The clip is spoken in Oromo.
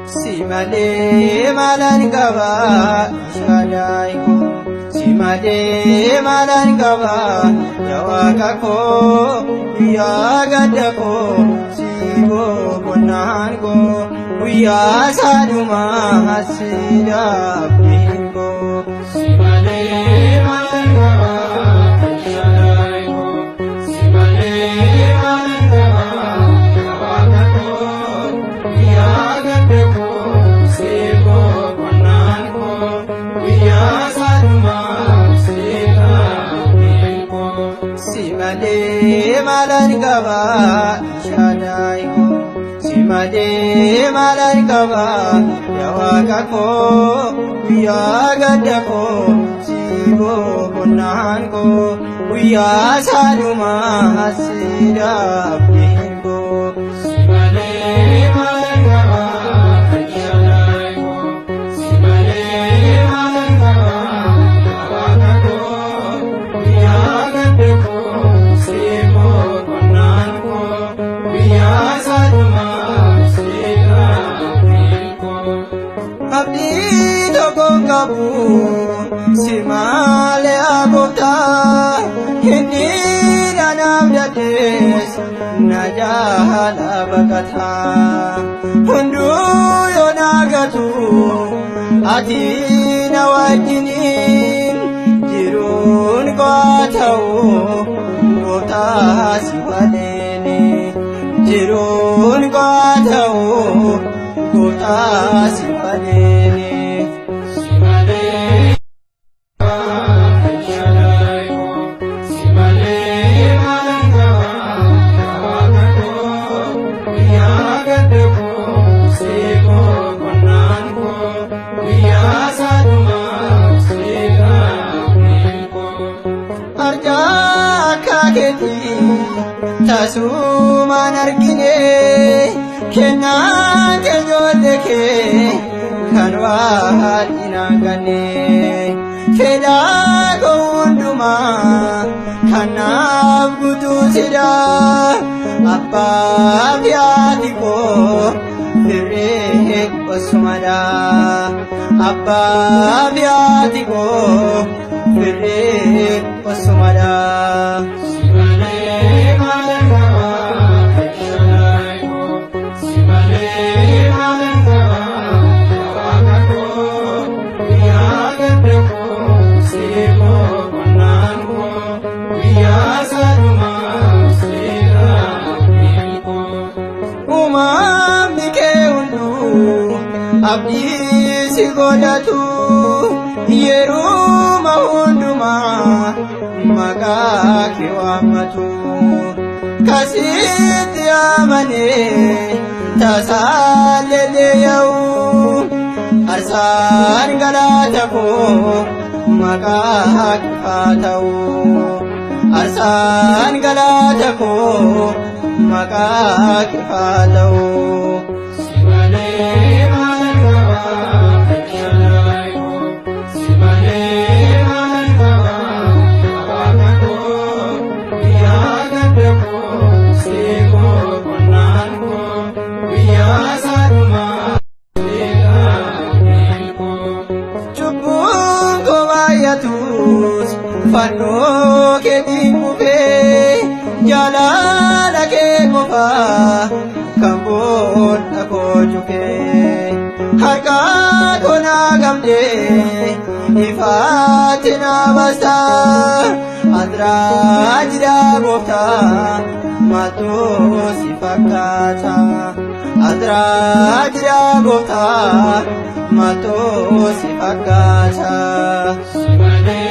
Simale malan gaba shadaiko Simale malan gaba yawaka ko ya gadako sibo konan ko ya saduma hasida bingo Simale malan gaba shadaiko Simale malan gaba yawaka ko ya gadako Simale malan gaba shadaiko Simale malan gaba yawaka ko ya gadako sibo konan ko ya saduma hasida bingo Simale malan gaba shadaiko Simale malan gaba yawaka ko ya gadako sibo konan ko ya saduma hasida bingo Abdi tokong kabu Simale abota hindi nanam dates najahala bakata hundu yonagatu ati nawajinin jirun kwatau gota siwalene jirun kwatau gota siwalene Tasuman argine kennan kejolleke kanwal inangane feda gonduma kanab gutu sida appa vyatiko firek osmada appa vyatiko firek osmada Abdi si godatu yeruma hunduma maka kiwamatu kasiti amane tasalele yau arsan galatako maka kifatau arsan galatako maka kifatau Fano ke dingufe jalala ke kofa kambon ako juke harka kona gamde ifatina basta adra jira gofta mato sifakata adra jira gofta mato sifakata Simale